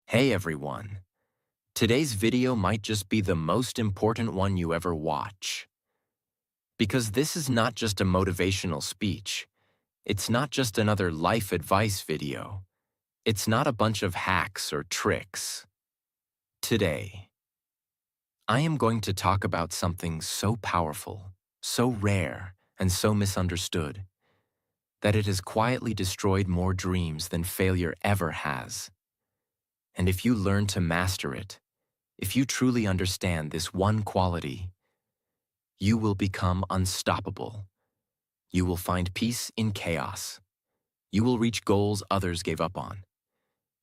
Hey everyone! Today's video might just be the most important one you ever watch. Because this is not just a motivational speech. It's not just another life advice video. It's not a bunch of hacks or tricks. Today, I am going to talk about something so powerful, so rare, and so misunderstood that it has quietly destroyed more dreams than failure ever has. And if you learn to master it, if you truly understand this one quality, you will become unstoppable. You will find peace in chaos. You will reach goals others gave up on.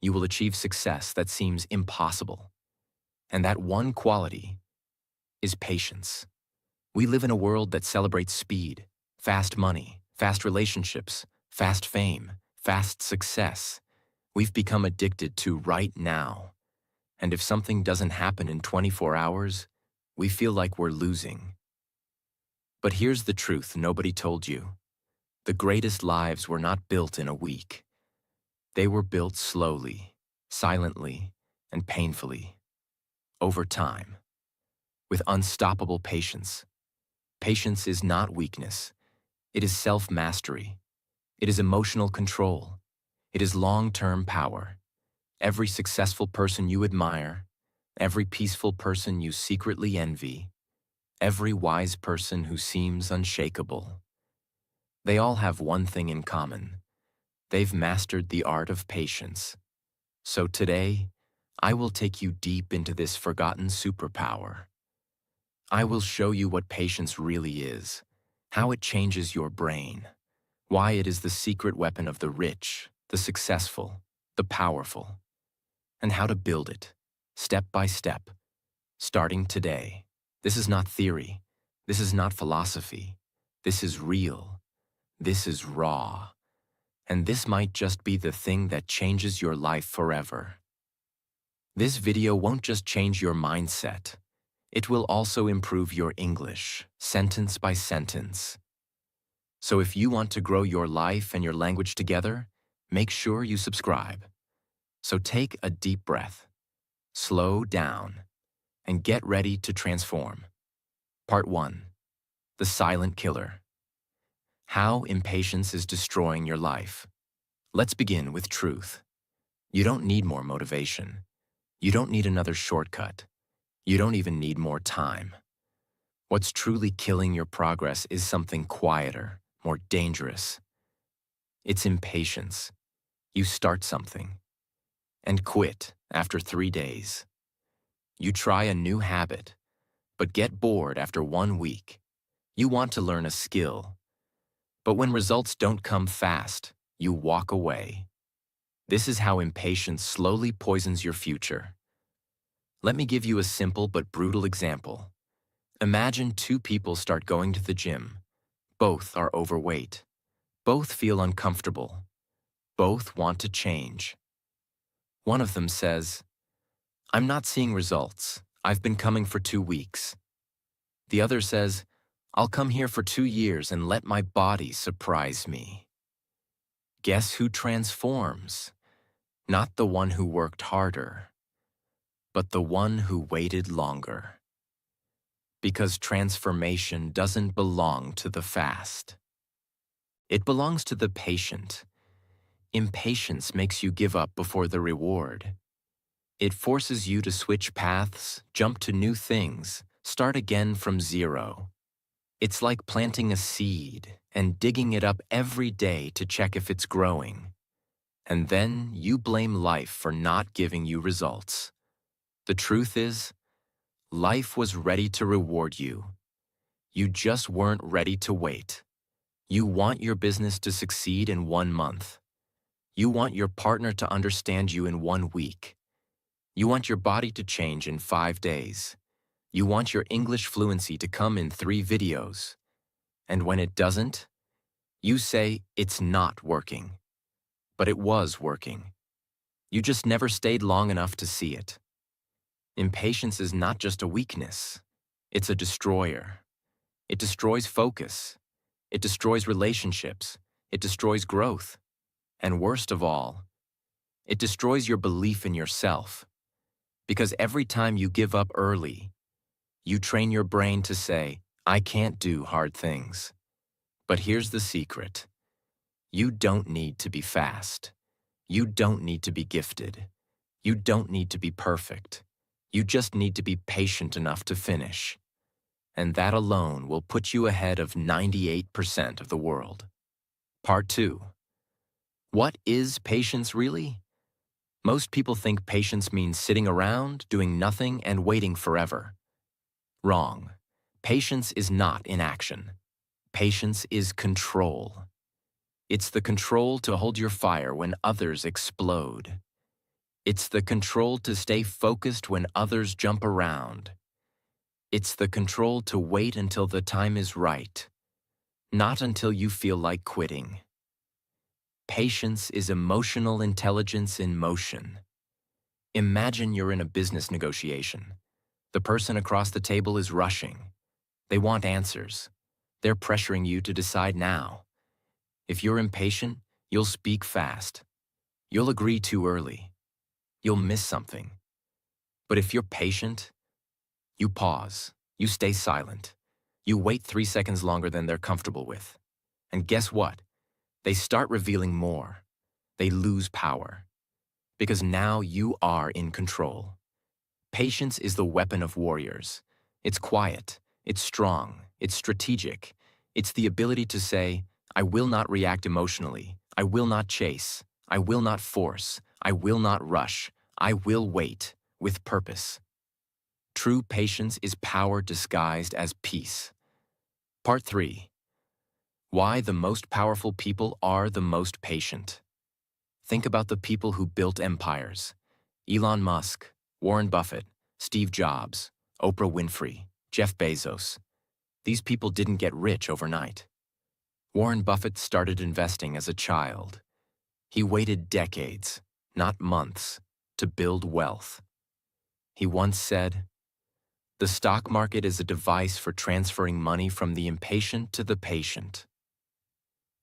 You will achieve success that seems impossible. And that one quality is patience. We live in a world that celebrates speed, fast money, fast relationships, fast fame, fast success. We've become addicted to right now. And if something doesn't happen in 24 hours, we feel like we're losing. But here's the truth nobody told you. The greatest lives were not built in a week. They were built slowly, silently, and painfully, over time, with unstoppable patience. Patience is not weakness. It is self-mastery. It is emotional control. It is long-term power. Every successful person you admire, every peaceful person you secretly envy, every wise person who seems unshakable, they all have one thing in common. They've mastered the art of patience. So today, I will take you deep into this forgotten superpower. I will show you what patience really is, how it changes your brain, why it is the secret weapon of the rich, the successful, the powerful, and how to build it, step by step, starting today. This is not theory. This is not philosophy. This is real. This is raw. And this might just be the thing that changes your life forever. This video won't just change your mindset. It will also improve your English, sentence by sentence. So if you want to grow your life and your language together, make sure you subscribe. So take a deep breath, slow down, and get ready to transform. Part 1. The Silent Killer. How impatience is destroying your life. Let's begin with truth. You don't need more motivation. You don't need another shortcut. You don't even need more time. What's truly killing your progress is something quieter, more dangerous. It's impatience. You start something and quit after 3 days. You try a new habit, but get bored after 1 week. You want to learn a skill, but when results don't come fast, you walk away. This is how impatience slowly poisons your future. Let me give you a simple but brutal example. Imagine 2 people start going to the gym. Both are overweight. Both feel uncomfortable. Both want to change. One of them says, "I'm not seeing results. I've been coming for 2 weeks." The other says, "I'll come here for 2 years and let my body surprise me." Guess who transforms? Not the one who worked harder, but the one who waited longer. Because transformation doesn't belong to the fast. It belongs to the patient. Impatience makes you give up before the reward. It forces you to switch paths, jump to new things, start again from zero. It's like planting a seed and digging it up every day to check if it's growing. And then you blame life for not giving you results. The truth is, life was ready to reward you. You just weren't ready to wait. You want your business to succeed in 1 month. You want your partner to understand you in 1 week. You want your body to change in 5 days. You want your English fluency to come in 3 videos. And when it doesn't, you say it's not working. But it was working. You just never stayed long enough to see it. Impatience is not just a weakness. It's a destroyer. It destroys focus. It destroys relationships. It destroys growth. And worst of all, It destroys your belief in yourself. Because every time you give up early, you train your brain to say, I can't do hard things. But here's the secret. You don't need to be fast. You don't need to be gifted. You don't need to be perfect. You just need to be patient enough to finish. And that alone will put you ahead of 98% of the world. Part 2. What is patience really? Most people think patience means sitting around, doing nothing, and waiting forever. Wrong. Patience is not inaction. Patience is control. It's the control to hold your fire when others explode. It's the control to stay focused when others jump around. It's the control to wait until the time is right, not until you feel like quitting. Patience is emotional intelligence in motion. Imagine you're in a business negotiation. The person across the table is rushing. They want answers. They're pressuring you to decide now. If you're impatient, you'll speak fast. You'll agree too early. You'll miss something. But if you're patient, you pause. You stay silent. You wait 3 seconds longer than they're comfortable with. And guess what? They start revealing more. They lose power. Because now you are in control. Patience is the weapon of warriors. It's quiet. It's strong. It's strategic. It's the ability to say, I will not react emotionally. I will not chase. I will not force. I will not rush. I will wait with purpose. True patience is power disguised as peace. Part 3. Why the most powerful people are the most patient. Think about the people who built empires. Elon Musk, Warren Buffett, Steve Jobs, Oprah Winfrey, Jeff Bezos. These people didn't get rich overnight. Warren Buffett started investing as a child. He waited decades, not months, to build wealth. He once said, "The stock market is a device for transferring money from the impatient to the patient."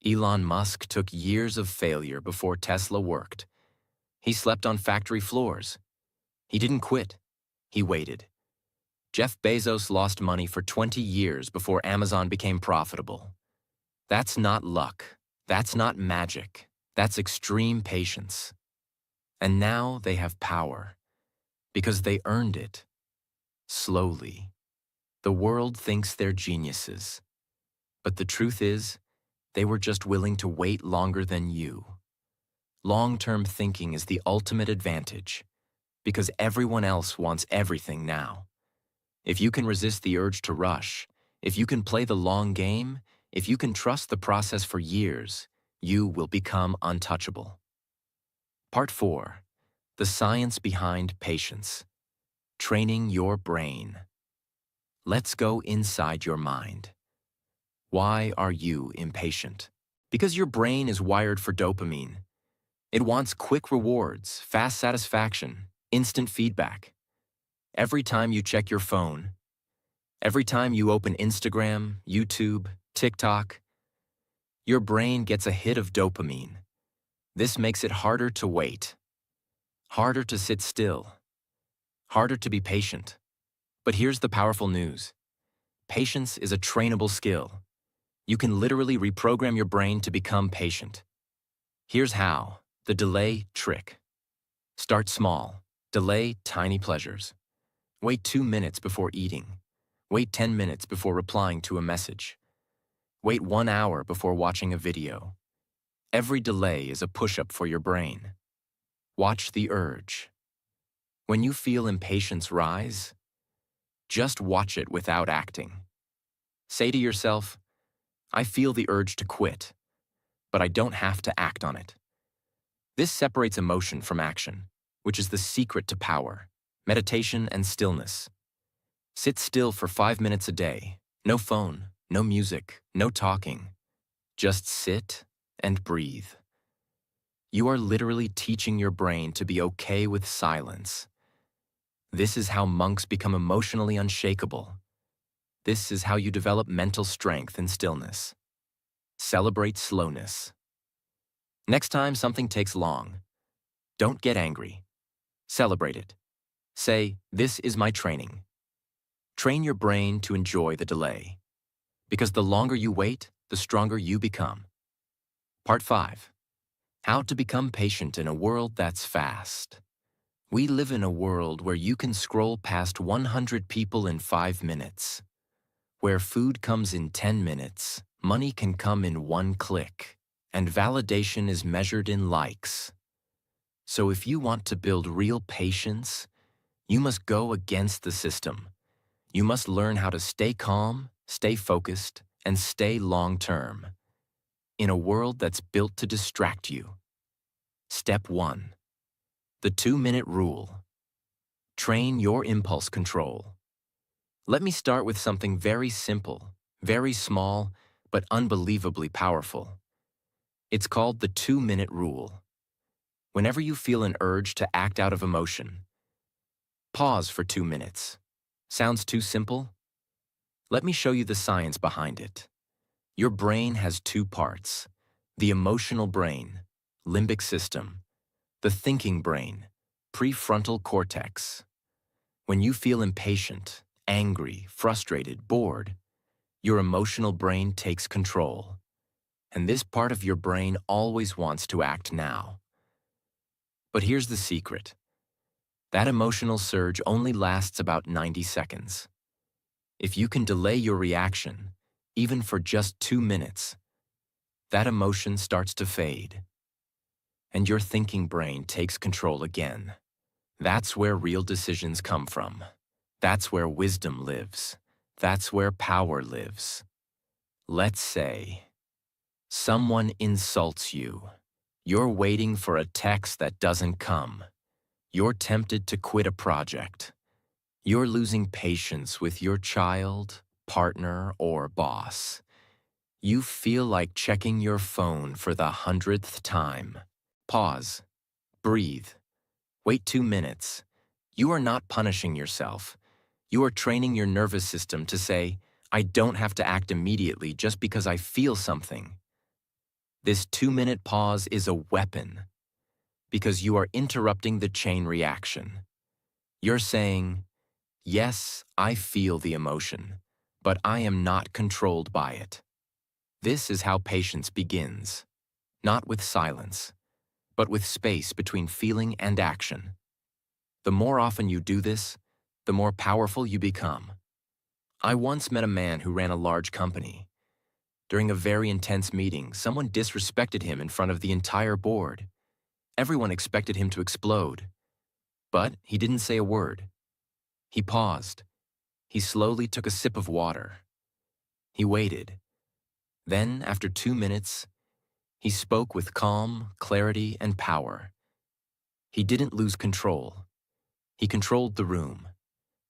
Elon Musk took years of failure before Tesla worked. He slept on factory floors. He didn't quit. He waited. Jeff Bezos lost money for 20 years before Amazon became profitable. That's not luck. That's not magic. That's extreme patience. And now they have power because they earned it. Slowly. The world thinks they're geniuses. But the truth is, they were just willing to wait longer than you. Long-term thinking is the ultimate advantage because everyone else wants everything now. If you can resist the urge to rush, if you can play the long game, if you can trust the process for years, you will become untouchable. Part 4. The science behind patience. Training your brain. Let's go inside your mind. Why are you impatient? Because your brain is wired for dopamine. It wants quick rewards, fast satisfaction, instant feedback. Every time you check your phone, every time you open Instagram, YouTube, TikTok, your brain gets a hit of dopamine. This makes it harder to wait, harder to sit still, harder to be patient. But here's the powerful news. Patience is a trainable skill. You can literally reprogram your brain to become patient. Here's how. The delay trick. Start small. Delay tiny pleasures. Wait 2 minutes before eating. Wait 10 minutes before replying to a message. Wait 1 hour before watching a video. Every delay is a push-up for your brain. Watch the urge. When you feel impatience rise, just watch it without acting. Say to yourself, I feel the urge to quit, but I don't have to act on it. This separates emotion from action, which is the secret to power, meditation and stillness. Sit still for 5 minutes a day. No phone, no music, no talking. Just sit and breathe. You are literally teaching your brain to be okay with silence. This is how monks become emotionally unshakable. This is how you develop mental strength in stillness. Celebrate slowness. Next time something takes long, Don't get angry. Celebrate it. Say, "This is my training." Train your brain to enjoy the delay. Because the longer you wait, the stronger you become. Part 5. How to become patient in a world that's fast. We live in a world where you can scroll past 100 people in 5 minutes. Where food comes in 10 minutes, money can come in one click, and validation is measured in likes. So if you want to build real patience, you must go against the system. You must learn how to stay calm, stay focused, and stay long-term. In a world that's built to distract you. Step 1. The 2-minute rule. Train your impulse control. Let me start with something very simple, very small, but unbelievably powerful. It's called the 2-minute rule. Whenever you feel an urge to act out of emotion, pause for 2 minutes. Sounds too simple? Let me show you the science behind it. Your brain has 2 parts: the emotional brain, limbic system, the thinking brain, prefrontal cortex. When you feel impatient, angry, frustrated, bored, your emotional brain takes control. And this part of your brain always wants to act now. But here's the secret. That emotional surge only lasts about 90 seconds. If you can delay your reaction, even for just 2 minutes, that emotion starts to fade. And your thinking brain takes control again. That's where real decisions come from. That's where wisdom lives. That's where power lives. Let's say someone insults you. You're waiting for a text that doesn't come. You're tempted to quit a project. You're losing patience with your child, partner, or boss. You feel like checking your phone for the 100th time. Pause. Breathe. Wait 2 minutes. You are not punishing yourself. You are training your nervous system to say, "I don't have to act immediately just because I feel something." This 2-minute pause is a weapon because you are interrupting the chain reaction. You're saying, "Yes, I feel the emotion, but I am not controlled by it." This is how patience begins, not with silence, but with space between feeling and action. The more often you do this, the more powerful you become. I once met a man who ran a large company. During a very intense meeting, someone disrespected him in front of the entire board. Everyone expected him to explode. But he didn't say a word. He paused. He slowly took a sip of water. He waited. Then, after 2 minutes, he spoke with calm, clarity, and power. He didn't lose control. He controlled the room.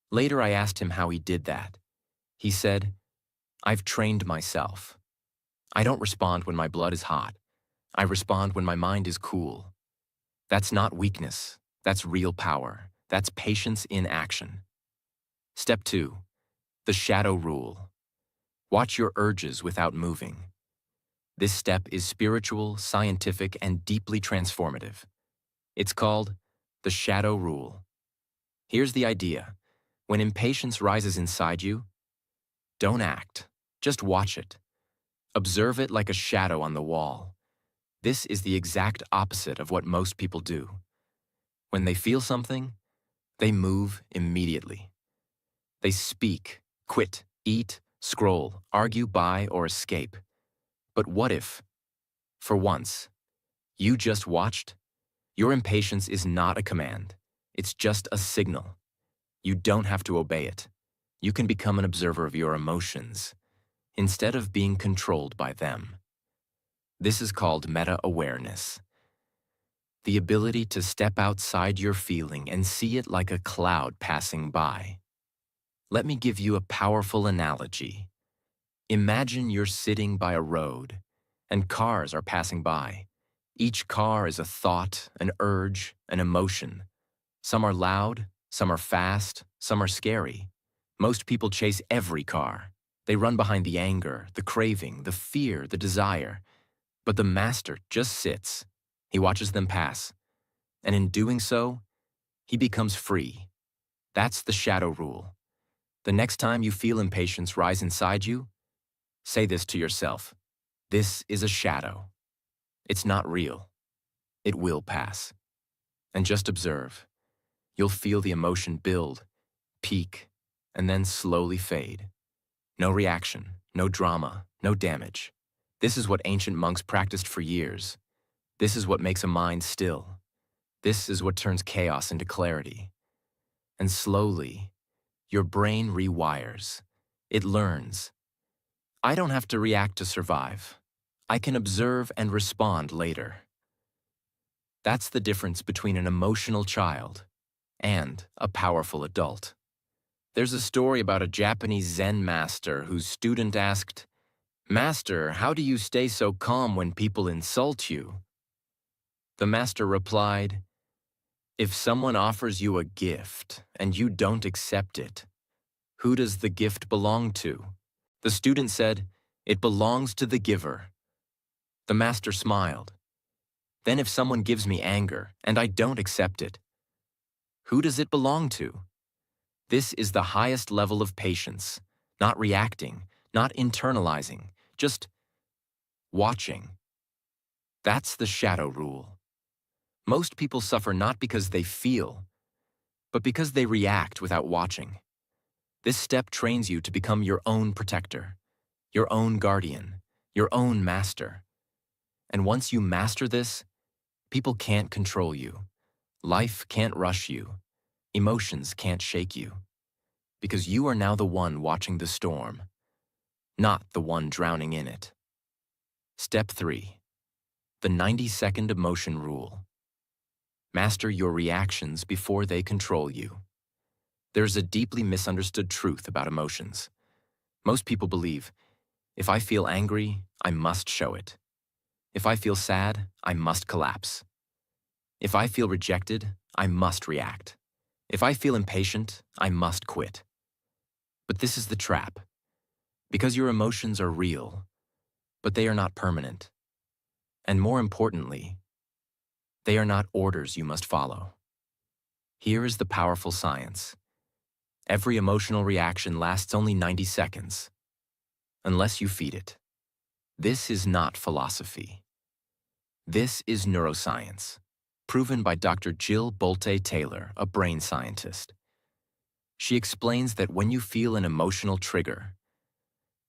Later, I asked him how he did that. He said, "I've trained myself. I don't respond when my blood is hot. I respond when my mind is cool." That's not weakness. That's real power. That's patience in action. Step 2. The shadow rule. Watch your urges without moving. This step is spiritual, scientific, and deeply transformative. It's called the shadow rule. Here's the idea. When impatience rises inside you, don't act. Just watch it. Observe it like a shadow on the wall. This is the exact opposite of what most people do. When they feel something, they move immediately. They speak, quit, eat, scroll, argue, buy, or escape. But what if, for once, you just watched? Your impatience is not a command. It's just a signal. You don't have to obey it. You can become an observer of your emotions, instead of being controlled by them. This is called meta-awareness. The ability to step outside your feeling and see it like a cloud passing by. Let me give you a powerful analogy. Imagine you're sitting by a road, and cars are passing by. Each car is a thought, an urge, an emotion. Some are loud, some are fast, some are scary. Most people chase every car. They run behind the anger, the craving, the fear, the desire. But the master just sits. He watches them pass. And in doing so, he becomes free. That's the shadow rule. The next time you feel impatience rise inside you, say this to yourself. This is a shadow. It's not real. It will pass. And just observe. You'll feel the emotion build, peak, and then slowly fade. No reaction, no drama, no damage. This is what ancient monks practiced for years. This is what makes a mind still. This is what turns chaos into clarity. And slowly, your brain rewires. It learns. I don't have to react to survive. I can observe and respond later. That's the difference between an emotional child and a powerful adult. There's a story about a Japanese Zen master whose student asked, "Master, how do you stay so calm when people insult you?" The master replied, "If someone offers you a gift and you don't accept it, who does the gift belong to?" The student said, "It belongs to the giver." The master smiled. "Then if someone gives me anger and I don't accept it, who does it belong to?" This is the highest level of patience, not reacting, not internalizing, just watching. That's the shadow rule. Most people suffer not because they feel, but because they react without watching. This step trains you to become your own protector, your own guardian, your own master. And once you master this, people can't control you. Life can't rush you. Emotions can't shake you. Because you are now the one watching the storm, not the one drowning in it. Step 3. The 90-second emotion rule. Master your reactions before they control you. There's a deeply misunderstood truth about emotions. Most people believe, if I feel angry, I must show it. If I feel sad, I must collapse. If I feel rejected, I must react. If I feel impatient, I must quit. But this is the trap. Because your emotions are real, but they are not permanent. And more importantly, they are not orders you must follow. Here is the powerful science. Every emotional reaction lasts only 90 seconds, unless you feed it. This is not philosophy. This is neuroscience, proven by Dr. Jill Bolte Taylor, a brain scientist. She explains that when you feel an emotional trigger,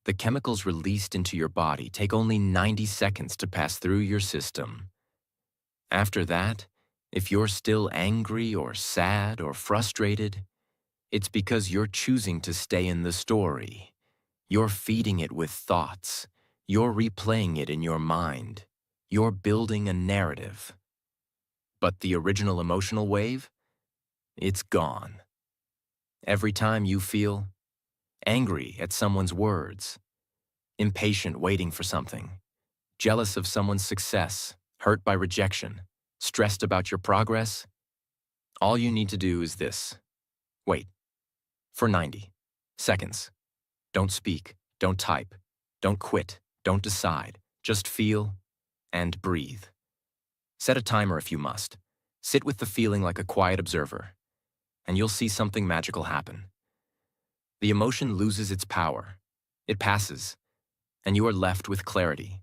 the chemicals released into your body take only 90 seconds to pass through your system. After that, if you're still angry or sad or frustrated, it's because you're choosing to stay in the story. You're feeding it with thoughts. You're replaying it in your mind. You're building a narrative. But the original emotional wave? It's gone. Every time you feel angry at someone's words, impatient waiting for something, jealous of someone's success, hurt by rejection, stressed about your progress, all you need to do is this. Wait for 90 seconds. Don't speak, don't type, don't quit, don't decide. Just feel and breathe. Set a timer if you must. Sit with the feeling like a quiet observer, and you'll see something magical happen. The emotion loses its power. It passes, and you are left with clarity,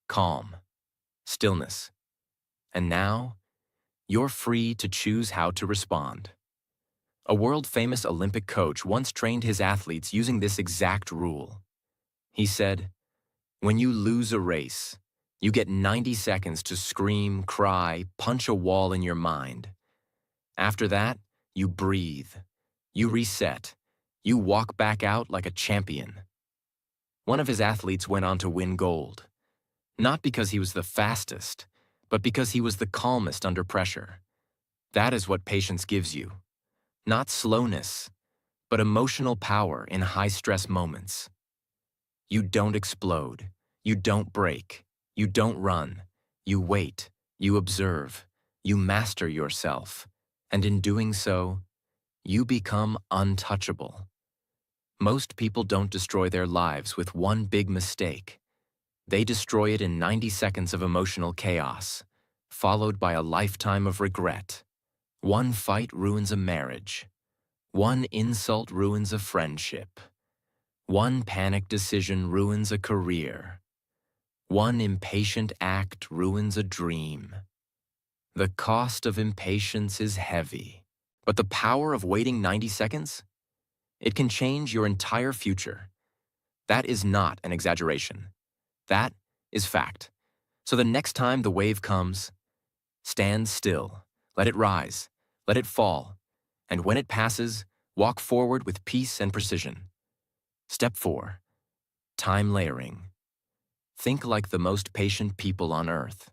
calm, stillness. And now, you're free to choose how to respond. A world-famous Olympic coach once trained his athletes using this exact rule. He said, "When you lose a race, you get 90 seconds to scream, cry, punch a wall in your mind. After that, you breathe, you reset, you walk back out like a champion." One of his athletes went on to win gold, not because he was the fastest, but because he was the calmest under pressure. That is what patience gives you. Not slowness, but emotional power in high-stress moments. You don't explode, you don't break, you don't run, you wait, you observe, you master yourself, and in doing so, you become untouchable. Most people don't destroy their lives with one big mistake. They destroy it in 90 seconds of emotional chaos. followed by a lifetime of regret. One fight ruins a marriage. One insult ruins a friendship. One panic decision ruins a career. One impatient act ruins a dream. The cost of impatience is heavy, but the power of waiting 90 seconds? It can change your entire future. That is not an exaggeration. That is fact. So the next time the wave comes, stand still, let it rise, let it fall, and when it passes, walk forward with peace and precision. Step 4. Time layering. Think like the most patient people on Earth.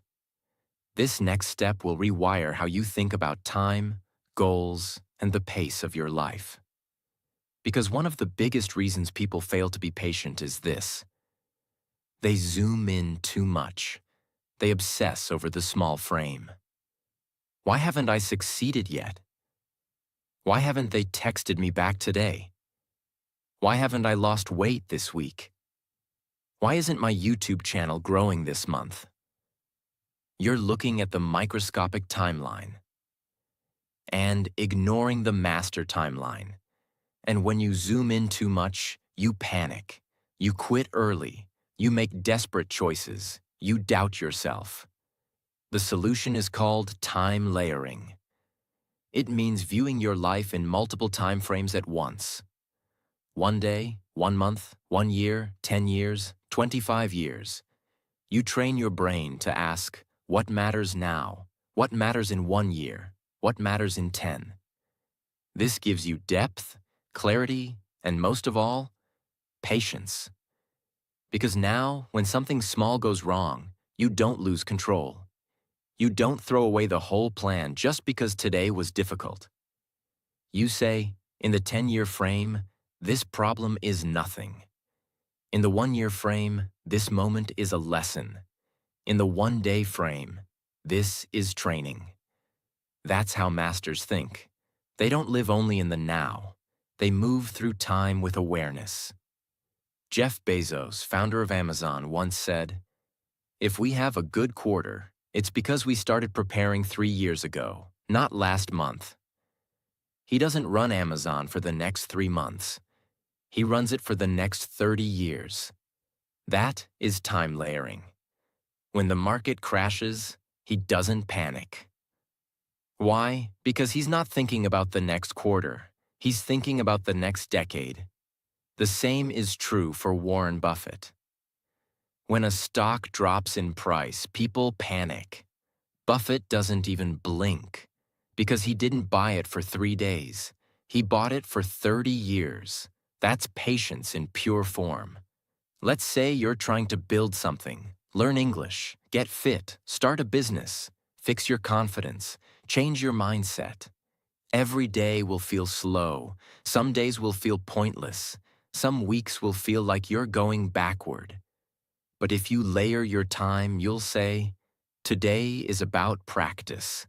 This next step will rewire how you think about time, goals, and the pace of your life. Because one of the biggest reasons people fail to be patient is this. They zoom in too much. They obsess over the small frame. Why haven't I succeeded yet? Why haven't they texted me back today? Why haven't I lost weight this week? Why isn't my YouTube channel growing this month? You're looking at the microscopic timeline and ignoring the master timeline. And when you zoom in too much, you panic. You quit early. You make desperate choices. You doubt yourself. The solution is called time layering. It means viewing your life in multiple time frames at once. 1 day, 1 month, 1 year, 10 years, 25 years. You train your brain to ask, what matters now? What matters in 1 year? What matters in 10? This gives you depth, clarity, and most of all, patience. Because now, when something small goes wrong, you don't lose control. You don't throw away the whole plan just because today was difficult. You say, in the 10-year frame, this problem is nothing. In the 1-year frame, this moment is a lesson. In the 1-day frame, this is training. That's how masters think. They don't live only in the now. They move through time with awareness. Jeff Bezos, founder of Amazon, once said, "If we have a good quarter, it's because we started preparing 3 years ago, not last month." He doesn't run Amazon for the next 3 months. He runs it for the next 30 years. That is time layering. When the market crashes, he doesn't panic. Why? Because he's not thinking about the next quarter. He's thinking about the next decade. The same is true for Warren Buffett. When a stock drops in price, people panic. Buffett doesn't even blink because he didn't buy it for 3 days. He bought it for 30 years. That's patience in pure form. Let's say you're trying to build something, learn English, get fit, start a business, fix your confidence, change your mindset. Every day will feel slow. Some days will feel pointless. Some weeks will feel like you're going backward. But if you layer your time, you'll say, today is about practice.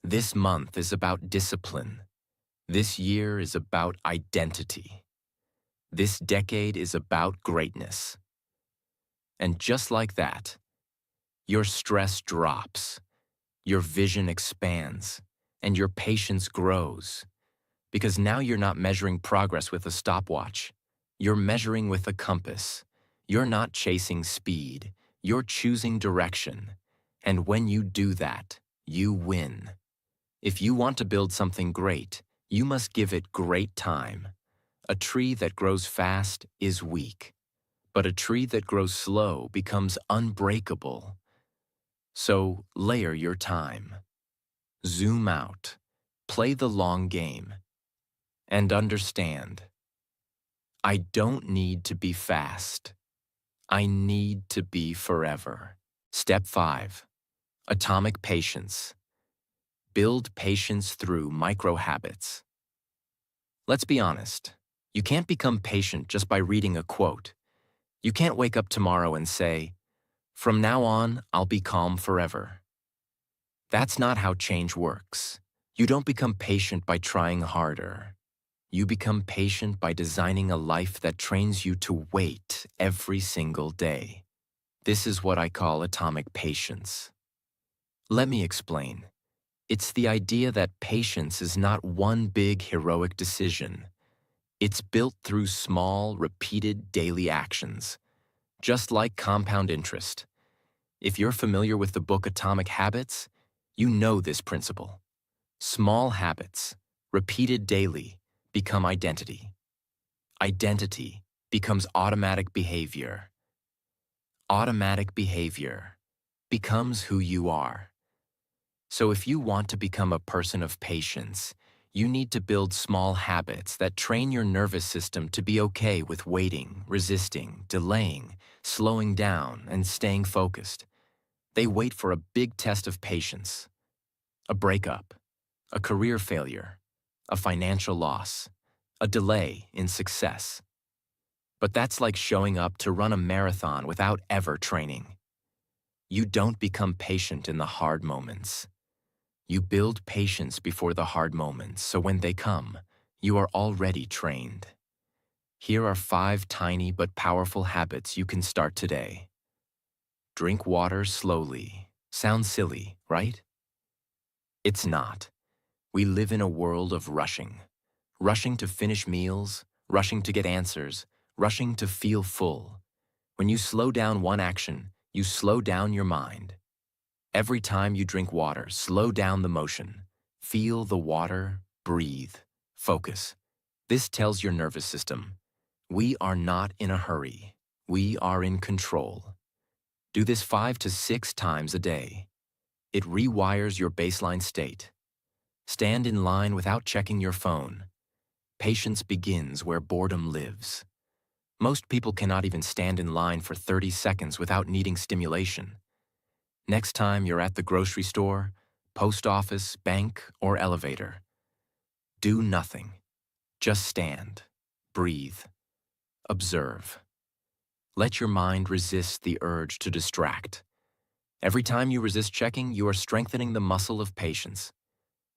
This month is about discipline. This year is about identity. This decade is about greatness. And just like that, your stress drops, your vision expands, and your patience grows. Because now you're not measuring progress with a stopwatch. You're measuring with a compass. You're not chasing speed. You're choosing direction. And when you do that, you win. If you want to build something great, you must give it great time. A tree that grows fast is weak, but a tree that grows slow becomes unbreakable. So layer your time. Zoom out. Play the long game. And understand, I don't need to be fast. I need to be forever. Step 5. Atomic patience. Build patience through micro habits. Let's be honest. You can't become patient just by reading a quote. You can't wake up tomorrow and say, "From now on, I'll be calm forever." That's not how change works. You don't become patient by trying harder. You become patient by designing a life that trains you to wait every single day. This is what I call atomic patience. Let me explain. It's the idea that patience is not one big heroic decision. It's built through small, repeated daily actions, just like compound interest. If you're familiar with the book Atomic Habits, you know this principle. Small habits, repeated daily, become identity. Identity becomes automatic behavior. Automatic behavior becomes who you are. So if you want to become a person of patience, you need to build small habits that train your nervous system to be okay with waiting, resisting, delaying, slowing down, and staying focused. They wait for a big test of patience, a breakup, a career failure, a financial loss, a delay in success. But that's like showing up to run a marathon without ever training. You don't become patient in the hard moments. You build patience before the hard moments, so when they come, you are already trained. Here are 5 tiny but powerful habits you can start today. Drink water slowly. Sounds silly, right? It's not. We live in a world of rushing. Rushing to finish meals, rushing to get answers, rushing to feel full. When you slow down one action, you slow down your mind. Every time you drink water, slow down the motion. Feel the water, breathe, focus. This tells your nervous system, we are not in a hurry. We are in control. Do this 5 to 6 times a day. It rewires your baseline state. Stand in line without checking your phone. Patience begins where boredom lives. Most people cannot even stand in line for 30 seconds without needing stimulation. Next time you're at the grocery store, post office, bank, or elevator, do nothing. Just stand, breathe, observe. Let your mind resist the urge to distract. Every time you resist checking, you are strengthening the muscle of patience.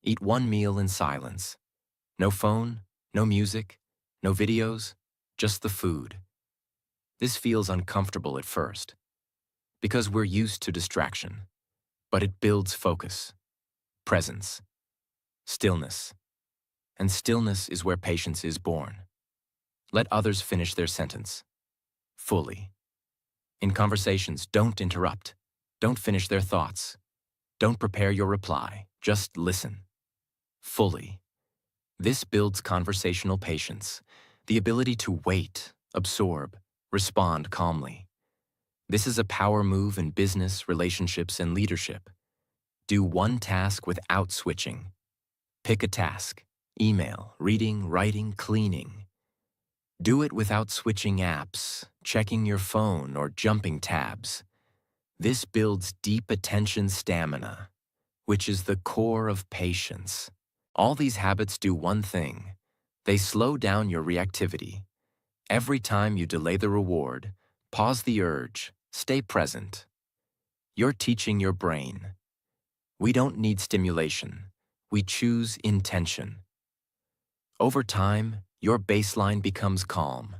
Eat one meal in silence. No phone, no music, no videos, just the food. This feels uncomfortable at first, because we're used to distraction, but it builds focus, presence, stillness. And stillness is where patience is born. Let others finish their sentence, fully. In conversations, don't interrupt. Don't finish their thoughts. Don't prepare your reply. Just listen, fully. This builds conversational patience, the ability to wait, absorb, respond calmly. This is a power move in business, relationships, and leadership. Do one task without switching. Pick a task: email, reading, writing, cleaning. Do it without switching apps, checking your phone, or jumping tabs. This builds deep attention stamina, which is the core of patience. All these habits do one thing: they slow down your reactivity. Every time you delay the reward, pause the urge, stay present. You're teaching your brain. We don't need stimulation. We choose intention. Over time, your baseline becomes calm.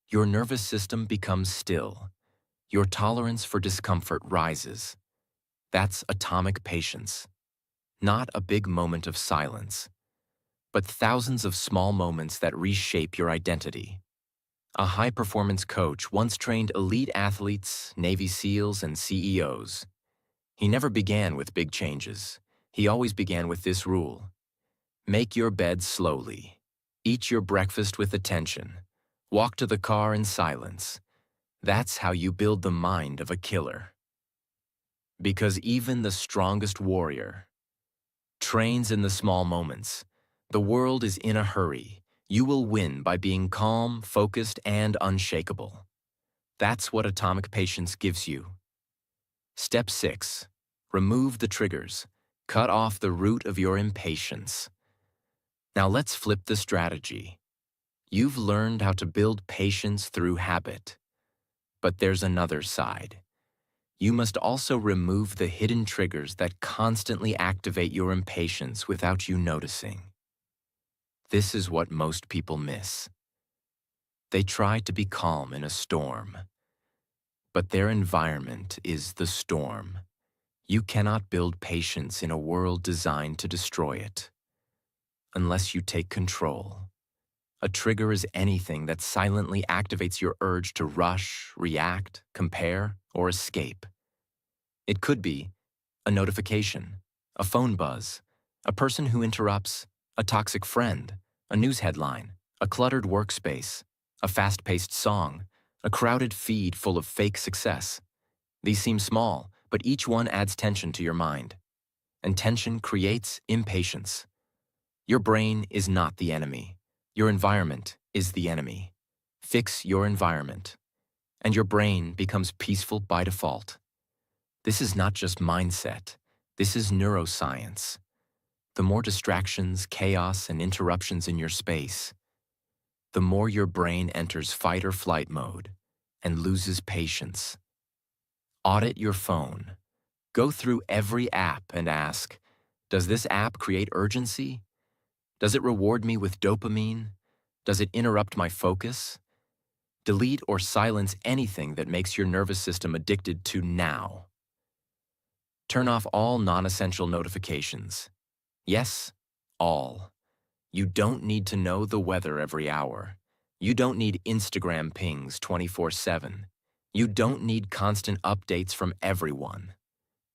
Your nervous system becomes still. Your tolerance for discomfort rises. That's atomic patience. Not a big moment of silence, but thousands of small moments that reshape your identity. A high-performance coach once trained elite athletes, Navy SEALs, and CEOs. He never began with big changes. He always began with this rule: make your bed slowly. Eat your breakfast with attention. Walk to the car in silence. That's how you build the mind of a killer. Because even the strongest warrior trains in the small moments. The world is in a hurry. You will win by being calm, focused, and unshakable. That's what atomic patience gives you. Step 6. Remove the triggers. Cut off the root of your impatience. Now let's flip the strategy. You've learned how to build patience through habit. But there's another side. You must also remove the hidden triggers that constantly activate your impatience without you noticing. This is what most people miss. They try to be calm in a storm, but their environment is the storm. You cannot build patience in a world designed to destroy it unless you take control. A trigger is anything that silently activates your urge to rush, react, compare, or escape. It could be a notification, a phone buzz, a person who interrupts, a toxic friend, a news headline, a cluttered workspace, a fast-paced song, a crowded feed full of fake success. These seem small, but each one adds tension to your mind. And tension creates impatience. Your brain is not the enemy. Your environment is the enemy. Fix your environment, and your brain becomes peaceful by default. This is not just mindset. This is neuroscience. The more distractions, chaos, and interruptions in your space, the more your brain enters fight or flight mode and loses patience. Audit your phone. Go through every app and ask, does this app create urgency? Does it reward me with dopamine? Does it interrupt my focus? Delete or silence anything that makes your nervous system addicted to now. Turn off all non-essential notifications. Yes, all. You don't need to know the weather every hour. You don't need Instagram pings 24/7. You don't need constant updates from everyone.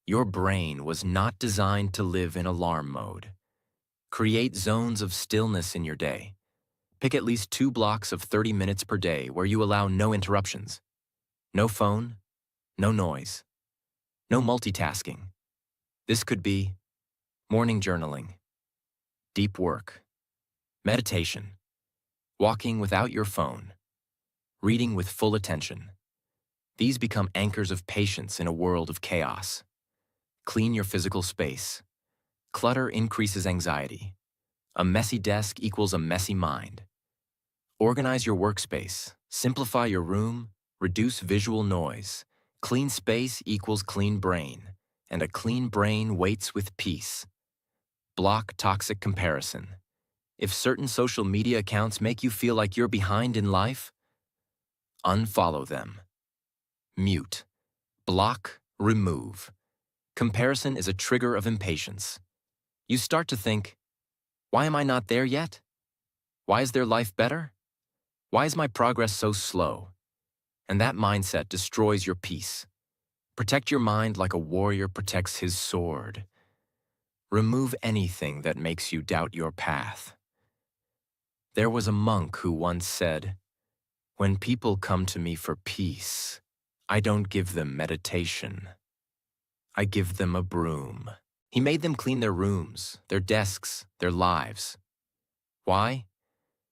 Your brain was not designed to live in alarm mode. Create zones of stillness in your day. Pick at least 2 blocks of 30 minutes per day where you allow no interruptions. No phone, no noise, no multitasking. This could be morning journaling, deep work, meditation, walking without your phone, reading with full attention. These become anchors of patience in a world of chaos. Clean your physical space. Clutter increases anxiety. A messy desk equals a messy mind. Organize your workspace. Simplify your room. Reduce visual noise. Clean space equals clean brain. And a clean brain waits with peace. Block toxic comparison. If certain social media accounts make you feel like you're behind in life, unfollow them. Mute. Block. Remove. Comparison is a trigger of impatience. You start to think, why am I not there yet? Why is their life better? Why is my progress so slow? And that mindset destroys your peace. Protect your mind like a warrior protects his sword. Remove anything that makes you doubt your path. There was a monk who once said, "When people come to me for peace, I don't give them meditation. I give them a broom." He made them clean their rooms, their desks, their lives. Why?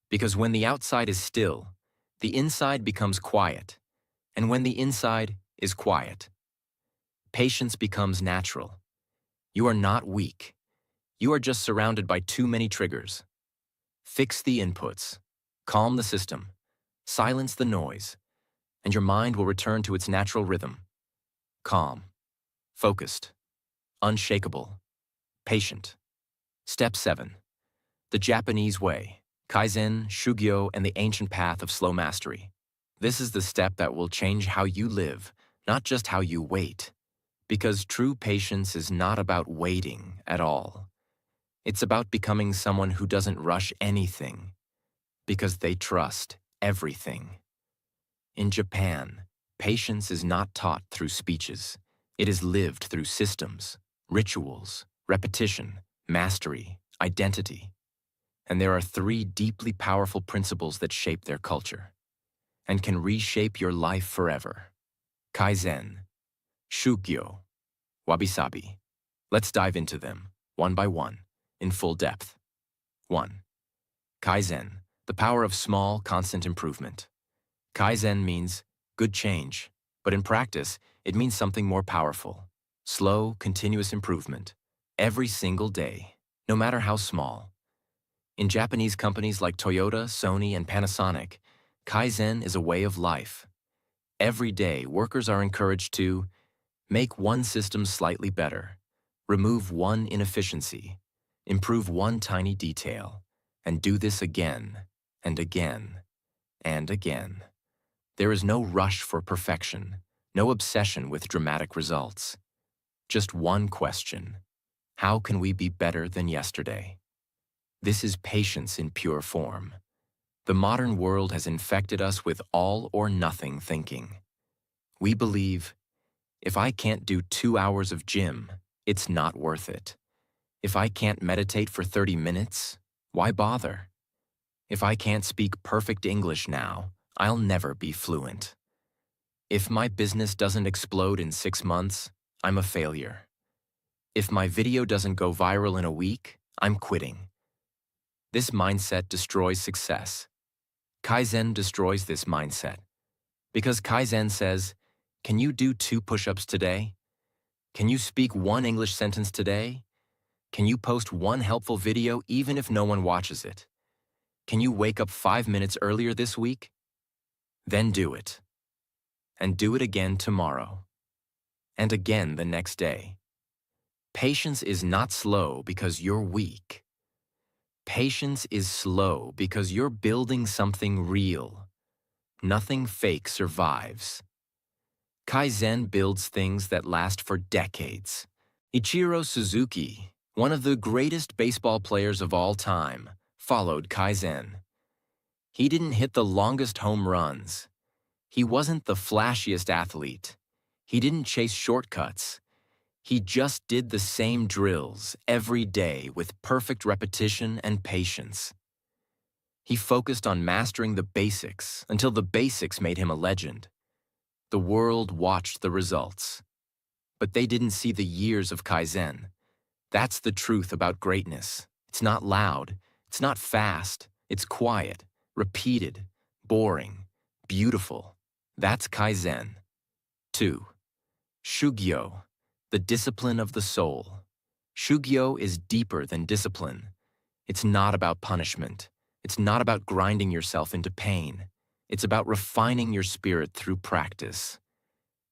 Because when the outside is still, the inside becomes quiet. And when the inside is quiet, patience becomes natural. You are not weak. You are just surrounded by too many triggers. Fix the inputs, calm the system, silence the noise, and your mind will return to its natural rhythm. Calm, focused, unshakable, patient. Step 7. The Japanese way, Kaizen, Shugyo, and the ancient path of slow mastery. This is the step that will change how you live, not just how you wait. Because true patience is not about waiting at all. It's about becoming someone who doesn't rush anything, because they trust everything. In Japan, patience is not taught through speeches. It is lived through systems, rituals, repetition, mastery, identity. And there are 3 deeply powerful principles that shape their culture and can reshape your life forever. Kaizen, Shugyo, Wabi-sabi. Let's dive into them, one by one, in full depth. 1. Kaizen, the power of small, constant improvement. Kaizen means good change, but in practice, it means something more powerful. Slow, continuous improvement, every single day, no matter how small. In Japanese companies like Toyota, Sony, and Panasonic, Kaizen is a way of life. Every day, workers are encouraged to make one system slightly better, remove one inefficiency, improve one tiny detail, and do this again, and again, and again. There is no rush for perfection, no obsession with dramatic results. Just one question. How can we be better than yesterday? This is patience in pure form. The modern world has infected us with all or nothing thinking. We believe, if I can't do 2 hours of gym, it's not worth it. If I can't meditate for 30 minutes, why bother? If I can't speak perfect English now, I'll never be fluent. If my business doesn't explode in 6 months, I'm a failure. If my video doesn't go viral in a week, I'm quitting. This mindset destroys success. Kaizen destroys this mindset. Because Kaizen says, can you do 2 push-ups today? Can you speak 1 English sentence today? Can you post 1 helpful video even if no one watches it? Can you wake up 5 minutes earlier this week? Then do it. And do it again tomorrow. And again the next day. Patience is not slow because you're weak. Patience is slow because you're building something real. Nothing fake survives. Kaizen builds things that last for decades. Ichiro Suzuki, one of the greatest baseball players of all time, followed Kaizen. He didn't hit the longest home runs. He wasn't the flashiest athlete. He didn't chase shortcuts. He just did the same drills every day with perfect repetition and patience. He focused on mastering the basics until the basics made him a legend. The world watched the results. But they didn't see the years of Kaizen. That's the truth about greatness. It's not loud. It's not fast. It's quiet, repeated, boring, beautiful. That's Kaizen. 2. Shugyo, the discipline of the soul. Shugyo is deeper than discipline. It's not about punishment. It's not about grinding yourself into pain. It's about refining your spirit through practice.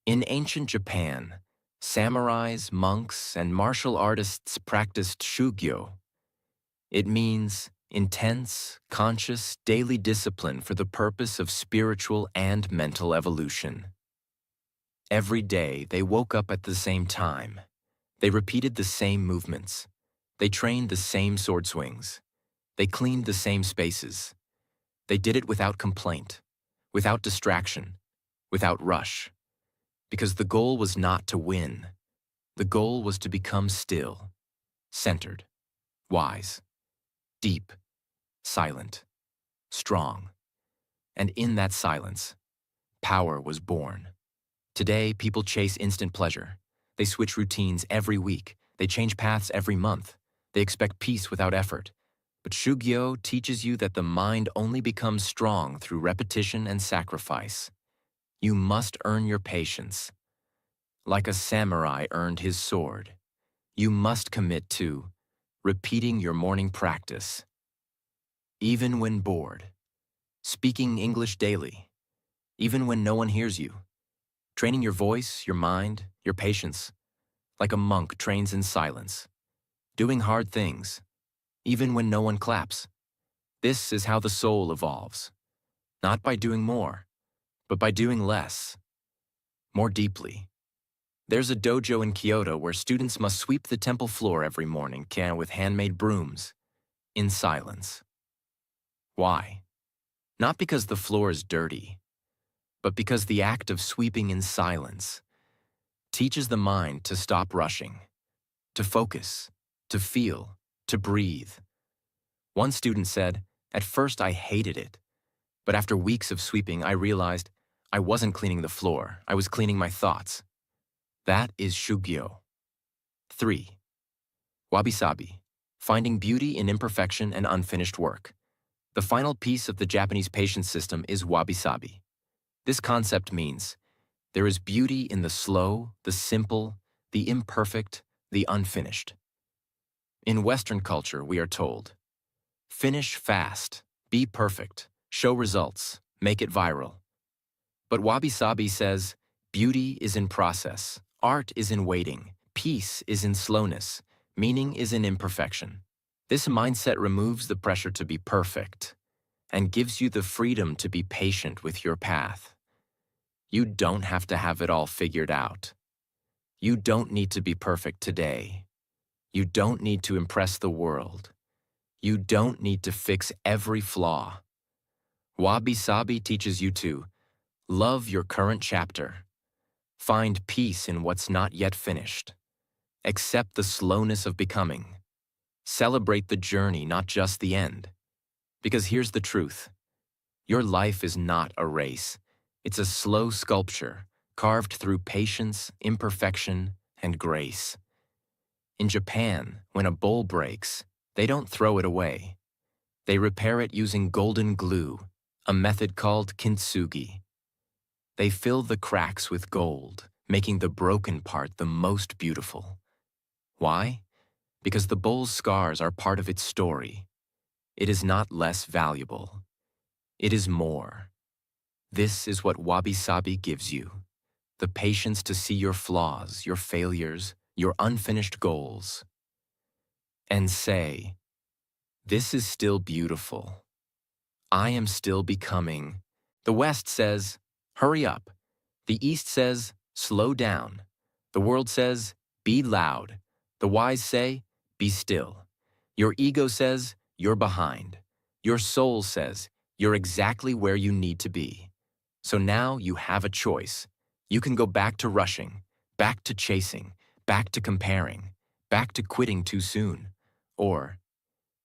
In ancient Japan, samurais, monks, and martial artists practiced Shugyo. It means intense, conscious, daily discipline for the purpose of spiritual and mental evolution. Every day, they woke up at the same time. They repeated the same movements. They trained the same sword swings. They cleaned the same spaces. They did it without complaint, without distraction, without rush. Because the goal was not to win. The goal was to become still, centered, wise, deep, silent, strong. And in that silence, power was born. Today, people chase instant pleasure. They switch routines every week. They change paths every month. They expect peace without effort. But Shugyo teaches you that the mind only becomes strong through repetition and sacrifice. You must earn your patience. Like a samurai earned his sword, you must commit to repeating your morning practice. Even when bored, speaking English daily, even when no one hears you, training your voice, your mind, your patience, like a monk trains in silence, doing hard things, even when no one claps. This is how the soul evolves, not by doing more, but by doing less, more deeply. There's a dojo in Kyoto where students must sweep the temple floor every morning with handmade brooms, in silence. Why? Not because the floor is dirty, but because the act of sweeping in silence teaches the mind to stop rushing, to focus, to feel, to breathe. One student said, "At first I hated it, but after weeks of sweeping I realized I wasn't cleaning the floor, I was cleaning my thoughts." That is Shugyo. 3. Wabi-sabi, finding beauty in imperfection and unfinished work. The final piece of the Japanese patience system is wabi-sabi. This concept means there is beauty in the slow, the simple, the imperfect, the unfinished. In Western culture, we are told, finish fast, be perfect, show results, make it viral. But wabi-sabi says, beauty is in process, art is in waiting, peace is in slowness, meaning is in imperfection. This mindset removes the pressure to be perfect and gives you the freedom to be patient with your path. You don't have to have it all figured out. You don't need to be perfect today. You don't need to impress the world. You don't need to fix every flaw. Wabi Sabi teaches you to love your current chapter, find peace in what's not yet finished, accept the slowness of becoming, celebrate the journey, not just the end. Because here's the truth. Your life is not a race. It's a slow sculpture, carved through patience, imperfection, and grace. In Japan, when a bowl breaks, they don't throw it away. They repair it using golden glue, a method called kintsugi. They fill the cracks with gold, making the broken part the most beautiful. Why? Because the bowl's scars are part of its story. It is not less valuable. It is more. This is what Wabi Sabi gives you. The patience to see your flaws, your failures, your unfinished goals. And say, this is still beautiful. I am still becoming. The West says, hurry up. The East says, slow down. The world says, be loud. The wise say, be still. Your ego says, you're behind. Your soul says, you're exactly where you need to be. So now you have a choice. You can go back to rushing, back to chasing, back to comparing, back to quitting too soon. Or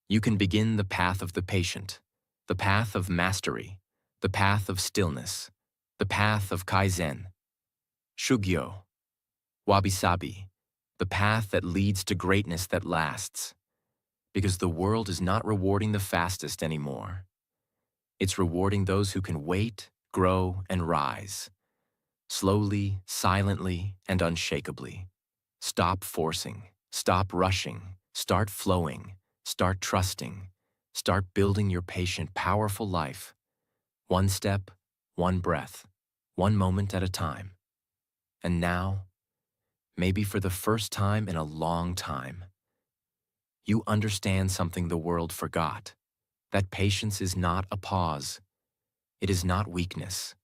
you can begin the path of the patient, the path of mastery, the path of stillness, the path of kaizen. Shugyo, wabi-sabi, the path that leads to greatness that lasts. Because the world is not rewarding the fastest anymore. It's rewarding those who can wait, grow, and rise. Slowly, silently, and unshakably. Stop forcing, stop rushing, start flowing, start trusting, start building your patient, powerful life. One step, one breath, one moment at a time. And now, maybe for the first time in a long time, you understand something the world forgot. That patience is not a pause. It is not weakness.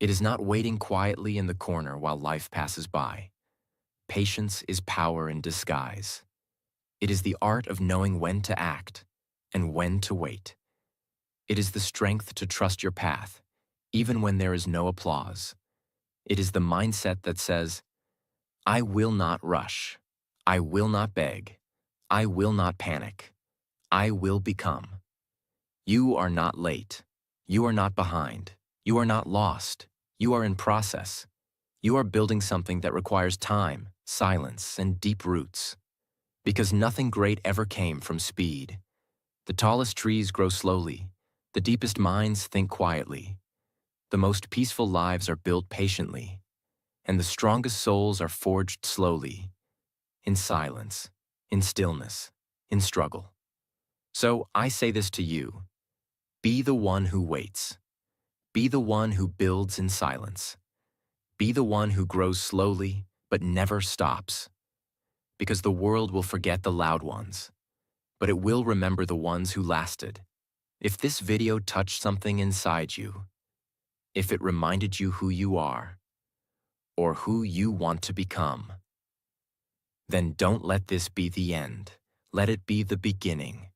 It is not waiting quietly in the corner while life passes by. Patience is power in disguise. It is the art of knowing when to act and when to wait. It is the strength to trust your path, even when there is no applause. It is the mindset that says, I will not rush. I will not beg. I will not panic. I will become. You are not late. You are not behind. You are not lost. You are in process. You are building something that requires time, silence, and deep roots. Because nothing great ever came from speed. The tallest trees grow slowly. The deepest minds think quietly. The most peaceful lives are built patiently. And the strongest souls are forged slowly, in silence, in stillness, in struggle. So I say this to you. Be the one who waits. Be the one who builds in silence. Be the one who grows slowly, but never stops. Because the world will forget the loud ones, but it will remember the ones who lasted. If this video touched something inside you, if it reminded you who you are, or who you want to become, then don't let this be the end. Let it be the beginning.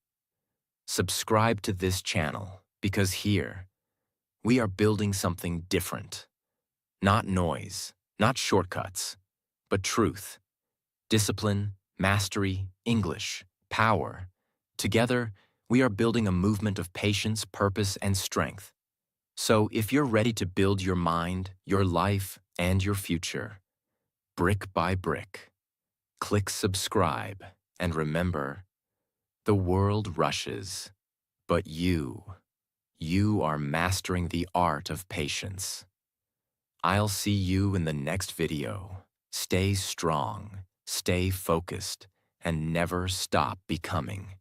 Subscribe to this channel, because here, we are building something different. Not noise, not shortcuts, but truth. Discipline, mastery, English, power. Together, we are building a movement of patience, purpose, and strength. So if you're ready to build your mind, your life, and your future, brick by brick, click subscribe, and remember, the world rushes, but you are mastering the art of patience. I'll see you in the next video. Stay strong, stay focused, and never stop becoming.